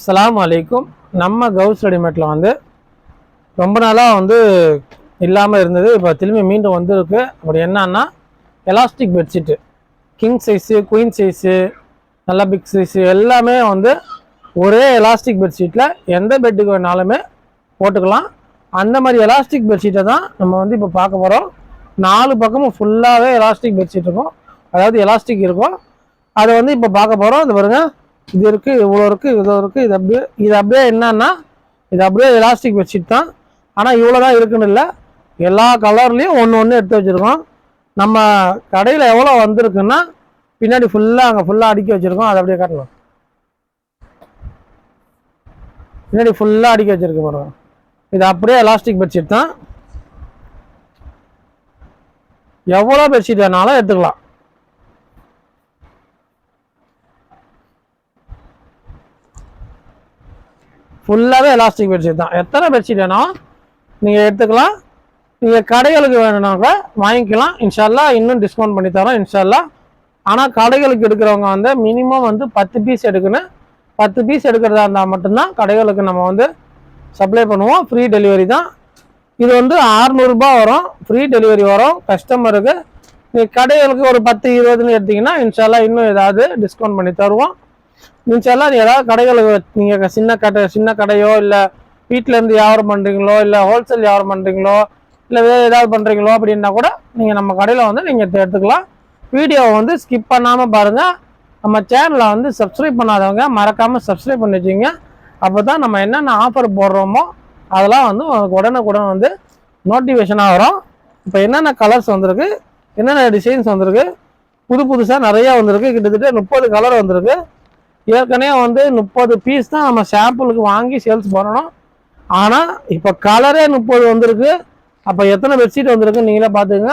அஸ்ஸலாமு அலைக்கும். நம்ம கவுஸ் ரெடிமேட்ல வந்து ரொம்ப நாளாக வந்து இல்லாமல் இருந்தது. இப்போ திரும்பி மீண்டும் வந்துருக்கு. அப்படி என்னன்னா elastic bedsheet, king size, queen size, நல்லா பிக் சைஸு எல்லாமே வந்து ஒரே எலாஸ்டிக் பெட்ஷீட்டில் எந்த பெட்டுக்கு வேணாலுமே போட்டுக்கலாம். அந்த மாதிரி எலாஸ்டிக் பெட்ஷீட்டை தான் நம்ம வந்து இப்போ பார்க்க போகிறோம். 4 பக்கமும் ஃபுல்லாகவே எலாஸ்டிக் பெட்ஷீட் இருக்கும், அதாவது எலாஸ்டிக் இருக்கும். அதை வந்து இப்போ பார்க்க போகிறோம். இது பாருங்க, இது இருக்குது, இவ்வளோ இருக்குது, இது இருக்குது, இது அப்படியே என்னன்னா இது அப்படியே எலாஸ்டிக் பெட்ஷீட் தான். ஆனால் இவ்வளோ தான் இருக்குன்னு இல்லை, எல்லா கலர்லேயும் ஒன்று எடுத்து வச்சுருக்கோம். நம்ம கடையில் எவ்வளோ வந்திருக்குன்னா பின்னாடி ஃபுல்லாக அங்கே ஃபுல்லாக அடுக்கி வச்சுருக்கோம். அதை அப்படியே காட்டலாம். பின்னாடி ஃபுல்லாக அடுக்கி வச்சுருக்கு பாருங்க. இது அப்படியே எலாஸ்டிக் பெட்ஷீட் தான். எவ்வளோ பெட்ஷீட் வேணாலும் எடுத்துக்கலாம். ஃபுல்லாகவே எலாஸ்டிக் பெட்ஷீட் தான். எத்தனை பெட்ஷீட் வேணும் நீங்கள் எடுத்துக்கலாம். நீங்கள் கடைகளுக்கு வேணும்னாக்க வாங்கிக்கலாம். இன்ஷால்லா இன்னும் டிஸ்கவுண்ட் பண்ணி தரோம் இன்ஷால்லா. ஆனால் கடைகளுக்கு எடுக்கிறவங்க வந்து மினிமம் வந்து 10 பீஸ் எடுக்கணும். 10 பீஸ் எடுக்கிறதா இருந்தால் மட்டும்தான் கடைகளுக்கு நம்ம வந்து சப்ளை பண்ணுவோம். ஃப்ரீ டெலிவரி தான். இது வந்து 600 ரூபாய் வரும், ஃப்ரீ டெலிவரி வரும் கஸ்டமருக்கு. நீங்கள் கடைகளுக்கு ஒரு 10-20ன்னு எடுத்திங்கன்னா இன்ஷால்லா இன்னும் ஏதாவது டிஸ்கவுண்ட் பண்ணி தருவோம் இன்ஷால்லா. ஏதாவது கடைகளுக்கு நீங்கள் சின்ன கடையோ இல்லை வீட்டிலேருந்து வியாபாரம் பண்ணுறீங்களோ இல்லை ஹோல்சேல் வியாபாரம் பண்ணுறீங்களோ இல்லை வேறு ஏதாவது பண்ணுறீங்களோ அப்படின்னா கூட நீங்கள் நம்ம கடையில் வந்து நீங்கள் எடுத்துக்கலாம். வீடியோவை வந்து ஸ்கிப் பண்ணாமல் பாருங்கள். நம்ம சேனலை வந்து சப்ஸ்கிரைப் பண்ணாதவங்க மறக்காமல் சப்ஸ்கிரைப் பண்ணி வச்சுங்க. அப்போ தான் நம்ம என்னென்ன ஆஃபர் போடுறோமோ அதெல்லாம் வந்து உடனுக்குடன் வந்து நோட்டிஃபிகேஷனாக வரும். இப்போ என்னென்ன கலர்ஸ் வந்திருக்கு, என்னென்ன டிசைன்ஸ் வந்திருக்கு, புதுசாக நிறையா வந்திருக்கு. கிட்டத்தட்ட 30 கலர் வந்திருக்கு. ஏற்கனவே வந்து 30 பீஸ் தான் நம்ம சாம்பிளுக்கு வாங்கி சேல்ஸ் பண்ணணும். ஆனால் இப்போ கலரே 30 வந்திருக்கு. அப்போ எத்தனை பெட்ஷீட் வந்திருக்கு நீங்களே பார்த்துங்க.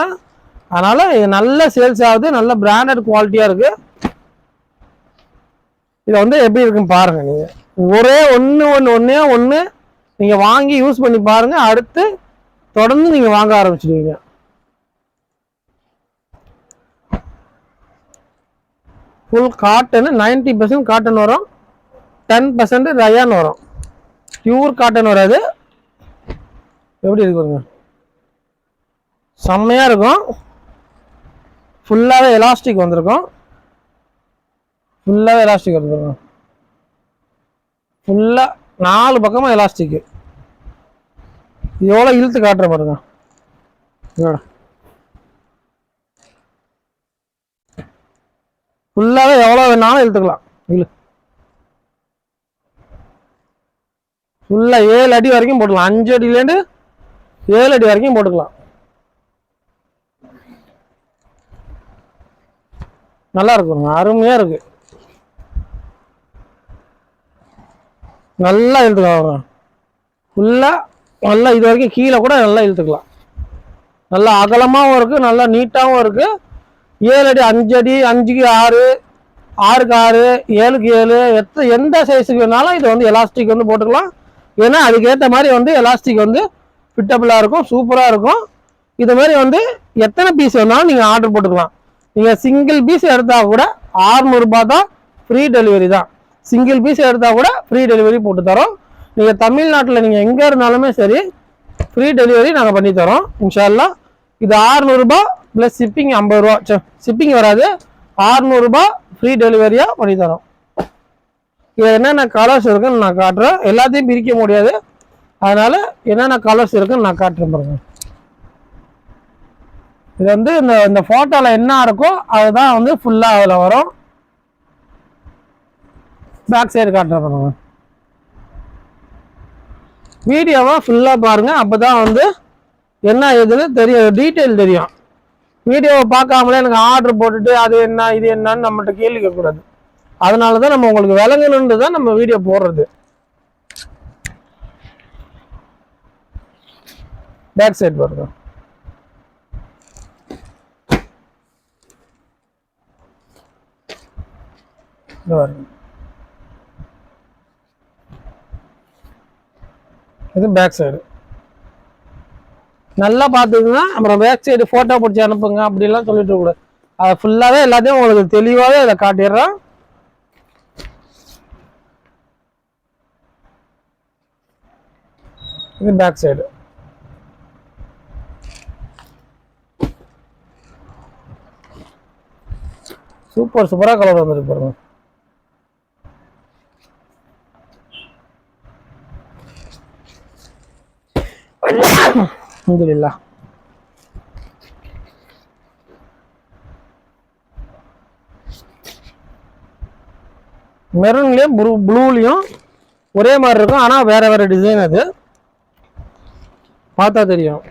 அதனால் இது நல்ல சேல்ஸ் ஆகுது, நல்ல பிராண்டட் குவாலிட்டியாக இருக்குது. இதை வந்து எப்படி இருக்குன்னு பாருங்கள். நீங்கள் ஒரே ஒன்று நீங்கள் வாங்கி யூஸ் பண்ணி பாருங்கள். அடுத்து தொடர்ந்து நீங்கள் வாங்க ஆரம்பிச்சிடுவீங்க. ஃபுல் காட்டன், 90% காட்டன் வரும், 10% ரயான் வரும். பியூர் காட்டன் வராது. எப்படி இருக்கு பாருங்க, செம்மையாக இருக்கும். ஃபுல்லாகவே எலாஸ்டிக் வந்திருக்கும். ஃபுல்லாகவே எலாஸ்டிக் வந்துருக்கும். ஃபுல்லாக 4 பக்கமும் எலாஸ்டிக்கு. எவ்வளோ இழுத்து காட்டுற பாருங்க. ஃபுல்லாகவே எவ்வளோ வேணாலும் இழுத்துக்கலாம். ஃபுல்லாக 7 அடி வரைக்கும் போட்டுக்கலாம். 5 அடியிலேருந்து 7 அடி வரைக்கும் போட்டுக்கலாம். நல்லா இருக்குங்க, அருமையாக இருக்கு. நல்லா இழுத்துக்கலாம். ஃபுல்லாக நல்லா இது வரைக்கும் கீழே கூட நல்லா இழுத்துக்கலாம். நல்லா அகலமாகவும் இருக்குது, நல்லா நீட்டாகவும் இருக்குது. 7 அடி, 5 அடி, 5க்கு 6, 6க்கு 6, 7க்கு 7, எந்த சைஸுக்கு வேணாலும் இது வந்து எலாஸ்டிக் வந்து போட்டுக்கலாம். ஏன்னா அதுக்கேற்ற மாதிரி வந்து எலாஸ்டிக் வந்து ஃபிட்டபிளாக இருக்கும், சூப்பராக இருக்கும். இது மாதிரி வந்து எத்தனை பீஸ் வேணாலும் நீங்கள் ஆர்டர் போட்டுக்கலாம். நீங்கள் சிங்கிள் பீஸ் எடுத்தால் கூட 600 ரூபாய் தான், ஃப்ரீ டெலிவரி தான். சிங்கிள் பீஸ் எடுத்தால் கூட ஃப்ரீ டெலிவரி போட்டு தரோம். நீங்கள் தமிழ்நாட்டில் நீங்கள் எங்கே இருந்தாலுமே சரி ஃப்ரீ டெலிவரி நாங்கள் பண்ணி தரோம் இன்ஷால்லா. இது 600 ரூபாய் ப்ளஸ் ஷிப்பிங் 50 ரூபா. ஷிப்பிங் வராது, 600 ரூபாய் ஃப்ரீ டெலிவரியாக பண்ணி தரோம். இது என்னென்ன கலர்ஸ் இருக்குன்னு நான் காட்டுறேன். எல்லாத்தையும் பிரிக்க முடியாது, அதனால என்னென்ன கலர்ஸ் இருக்குன்னு நான் காட்டுறேன் பாருங்க. இது வந்து இந்த ஃபோட்டோவில் என்ன இருக்கோ அதுதான் வந்து ஃபுல்லாக அதில் வரும். பேக் சைடு காட்டுறேன் பாருங்க. வீடியோவை ஃபுல்லாக பாருங்கள், அப்போ தான் வந்து என்ன ஏதுன்னு தெரியும், டீட்டெயில் தெரியும். வீடியோவை பார்க்காமலே எனக்கு ஆர்டர் போட்டுட்டு அது என்ன இது என்னன்னு நம்மகிட்ட கேள்வி கேட்கக்கூடாது. அதனால தான் நம்ம உங்களுக்கு விளங்கணுன்னு தான் நம்ம வீடியோ போடுறது. பேக் சைடு பாருங்க. இது பேக் சைடு. நல்லா பார்த்துக்குங்க. அப்புறம் பேக் சைடு ஃபோட்டோ பிடிச்சி அனுப்புங்க அப்படிலாம் சொல்லிட்டு கூட அதை ஃபுல்லாகவே எல்லாத்தையும் உங்களுக்கு தெளிவாகவே அதை காட்டிடுறேன். இது பேக் சைடு. சூப்பராக கலர் வந்துருக்கு பாருங்க. அல்ஹம்துலில்லாஹ். மெரூன்லயும் ப்ளூலையும் ஒரே மாதிரி இருக்கும், ஆனால் வேற வேற டிசைன். அது பார்த்தா தெரியும்.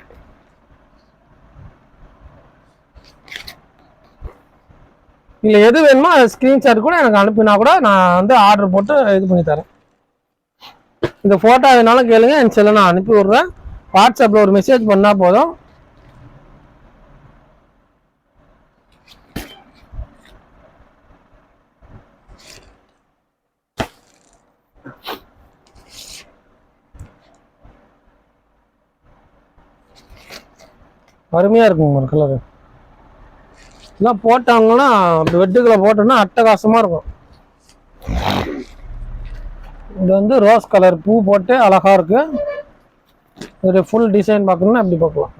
இல்லை எது வேணுமோ அது ஸ்க்ரீன்ஷாட் கூட எனக்கு அனுப்பினா கூட நான் வந்து ஆர்டர் போட்டு இது பண்ணி தரேன். இந்த ஃபோட்டோ எதுனாலும் கேளுங்க, என் செல்ல நான் அனுப்பி விட்றேன். வாட்ஸ்அப்பில் ஒரு மெசேஜ் பண்ணால் போதும். அருமையாக இருக்குங்க ஒரு கலரு. இதெல்லாம் போட்டாங்கன்னா பெட்டுக்களை போட்டோம்னா அட்டகாசமாக இருக்கும். இது வந்து ரோஸ் கலர் பூ போட்டு அழகாக இருக்கு. இது ஃபுல் டிசைன் பார்க்கணும்னா அப்படி பார்க்கலாம்.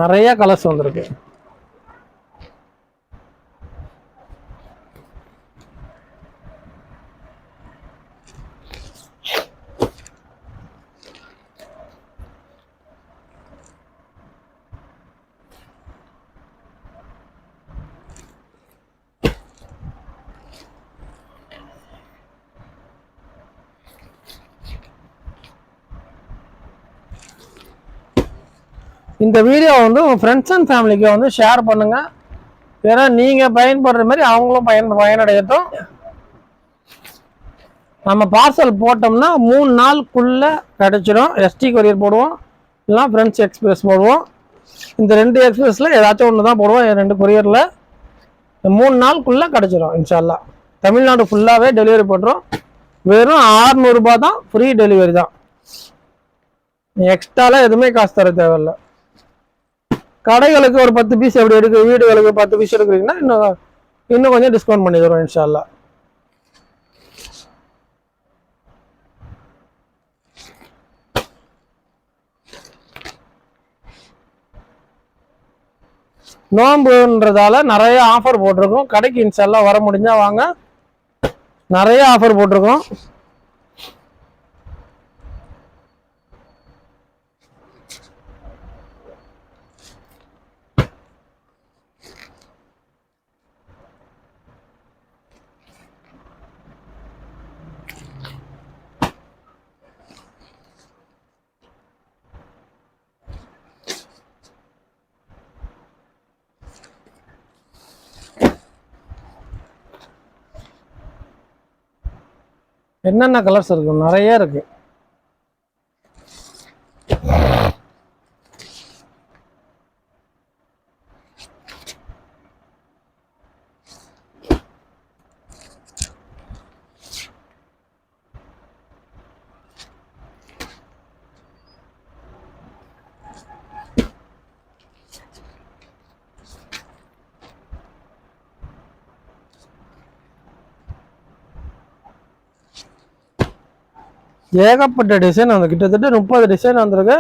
நிறைய கலர்ஸ் வந்திருக்கு. இந்த வீடியோ வந்து உங்கள் ஃப்ரெண்ட்ஸ் அண்ட் ஃபேமிலிக்கு வந்து ஷேர் பண்ணுங்கள். ஏன்னா நீங்கள் பயன்படுற மாதிரி அவங்களும் பயனடையட்டும். நம்ம பார்சல் போட்டோம்னா 3 நாளுக்குள்ளே கிடச்சிடும். எஸ்டி கொரியர் போடுவோம், இல்லைனா ஃப்ரெண்ட்ஸ் எக்ஸ்பிரஸ் போடுவோம். இந்த 2 எக்ஸ்பிரஸில் ஏதாச்சும் ஒன்று தான் போடுவோம். 2 கொரியரில் 3 நாளுக்குள்ளே கிடச்சிடும் இன்ஷால்லா. தமிழ்நாடு ஃபுல்லாகவே டெலிவரி பண்ணுறோம். வெறும் 600 ரூபாய் தான், ஃப்ரீ டெலிவரி தான். எக்ஸ்ட்ராலாம் எதுவுமே காசு தர தேவையில்லை. கடைகளுக்கு ஒரு 10 பீஸ் எப்படி எடுக்கு, வீடுகளுக்கு 10 பீஸ் எடுக்கிறீங்கன்னா இன்னும் கொஞ்சம் டிஸ்கவுண்ட் பண்ணி தருவோம் இன்ஷால்லா. நோம்புன்றதால நிறைய ஆஃபர் போட்டிருக்கோம். கடைக்கு இன்ஷால்லா வர முடிஞ்சா வாங்க. நிறைய ஆஃபர் போட்டிருக்கோம். என்னென்ன கலர்ஸ் இருக்கு? நிறைய இருக்கு. ஏகப்பட்ட டிசைன் வந்து கிட்டத்தட்ட 30 டிசைன் வந்திருக்கு.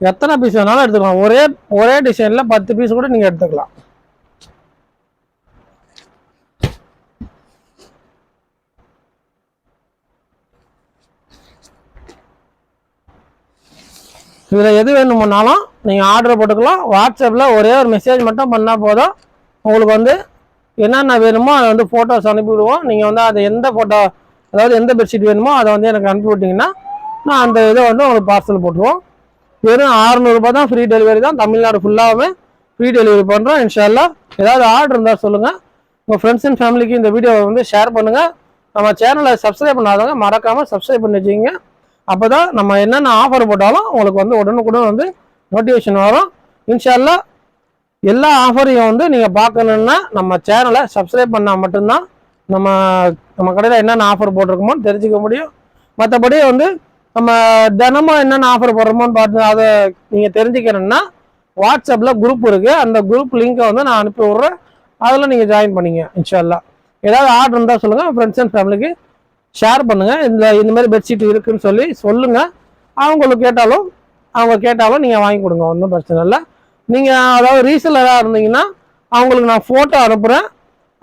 எத்தனை பீஸ் வேணாலும் எடுத்துக்கலாம். ஒரே டிசைன்ல 10 பீஸ் கூட நீங்க எடுத்துக்கலாம். இதுல எது வேணும்னாலும் நீங்க ஆர்டர் போட்டுக்கலாம். வாட்ஸ்அப்ல ஒரே ஒரு மெசேஜ் மட்டும் பண்ணா போதும். உங்களுக்கு வந்து என்னென்ன வேணுமோ அதை வந்து போட்டோஸ் அனுப்பிவிடுவோம். நீங்க வந்து அதை எந்த போட்டோ, அதாவது எந்த பெட்ஷீட் வேணுமோ அதை வந்து எனக்கு அனுப்பி விட்டிங்கன்னா நான் அந்த இதை வந்து உங்களுக்கு பார்சல் போட்டுருவோம். வெறும் 600 ரூபாய் தான், ஃப்ரீ டெலிவரி தான். தமிழ்நாடு ஃபுல்லாகவே ஃப்ரீ டெலிவரி பண்ணுறோம் இன்ஷால்லா. ஏதாவது ஆர்டர் இருந்தால் சொல்லுங்கள். உங்கள் ஃப்ரெண்ட்ஸ் அண்ட் ஃபேமிலிக்கு இந்த வீடியோவை வந்து ஷேர் பண்ணுங்கள். நம்ம சேனலை சப்ஸ்கிரைப் பண்ணாதவங்க மறக்காமல் சப்ஸ்கிரைப் பண்ணி வச்சுக்கிங்க. அப்போ தான் நம்ம என்னென்ன ஆஃபர் போட்டாலும் உங்களுக்கு வந்து உடனுக்குடன் வந்து நோட்டிஃபிகேஷன் வரும் இன்ஷால்லா. எல்லா ஆஃபரையும் வந்து நீங்கள் பார்க்கணுன்னா நம்ம சேனலை சப்ஸ்கிரைப் பண்ணால் மட்டும்தான் நம்ம கடையில் என்னென்ன ஆஃபர் போட்டிருக்கோமோ தெரிஞ்சுக்க முடியும். மற்றபடி வந்து நம்ம தினமும் என்னென்ன ஆஃபர் போடுறோமோன்னு பார்த்து அதை நீங்கள் தெரிஞ்சுக்கணுன்னா வாட்ஸ்அப்பில் குரூப் இருக்குது. அந்த குரூப் லிங்க்கை வந்து நான் அனுப்பி விட்றேன். அதில் நீங்கள் ஜாயின் பண்ணிங்க இன்ஷால்லா. ஏதாவது ஆர்டர் இருந்தால் சொல்லுங்கள், ஃப்ரெண்ட்ஸ் அண்ட் ஃபேமிலிக்கு ஷேர் பண்ணுங்கள். இந்த மாதிரி பெட்ஷீட் இருக்குன்னு சொல்லுங்கள். அவங்க கேட்டாலும் நீங்கள் வாங்கி கொடுங்க, ஒன்றும் பிரச்சனை இல்லை. நீங்கள் அதாவது ரீசெல்லராக இருந்தீங்கன்னா அவங்களுக்கு நான் ஃபோட்டோ அனுப்புகிறேன்.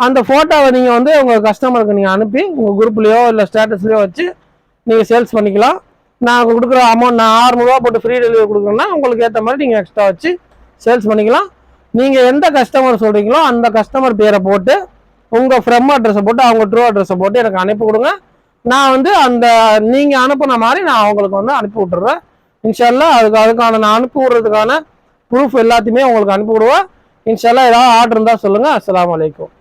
அந்த ஃபோட்டோவை நீங்கள் வந்து உங்கள் கஸ்டமருக்கு நீங்கள் அனுப்பி உங்கள் குரூப்லேயோ இல்லை ஸ்டேட்டஸ்லேயோ வச்சு நீங்கள் சேல்ஸ் பண்ணிக்கலாம். நான் கொடுக்குற அமௌண்ட் நான் 600 போட்டு ஃப்ரீ டெலிவரி கொடுக்குறேன்னா உங்களுக்கு ஏற்ற மாதிரி நீங்கள் எக்ஸ்ட்ரா வச்சு சேல்ஸ் பண்ணிக்கலாம். நீங்கள் எந்த கஸ்டமர் சொல்கிறீங்களோ அந்த கஸ்டமர் பேரை போட்டு உங்கள் ஃப்ரம் அட்ரஸை போட்டு அவங்க ட்ரூ அட்ரஸை போட்டு எனக்கு அனுப்பி கொடுங்க. நான் வந்து அந்த நீங்கள் அனுப்புன மாதிரி நான் அவங்களுக்கு வந்து அனுப்பி விட்டுறேன். இன்ஷால்லா அதுக்கான நான் அனுப்பி விடுறதுக்கான ப்ரூஃப் எல்லாத்தையுமே உங்களுக்கு அனுப்பி விடுவேன். இன்ஷால்லா ஏதாவது ஆர்டர் இருந்தால் சொல்லுங்கள். அஸ்ஸலாமு அலைக்கும்.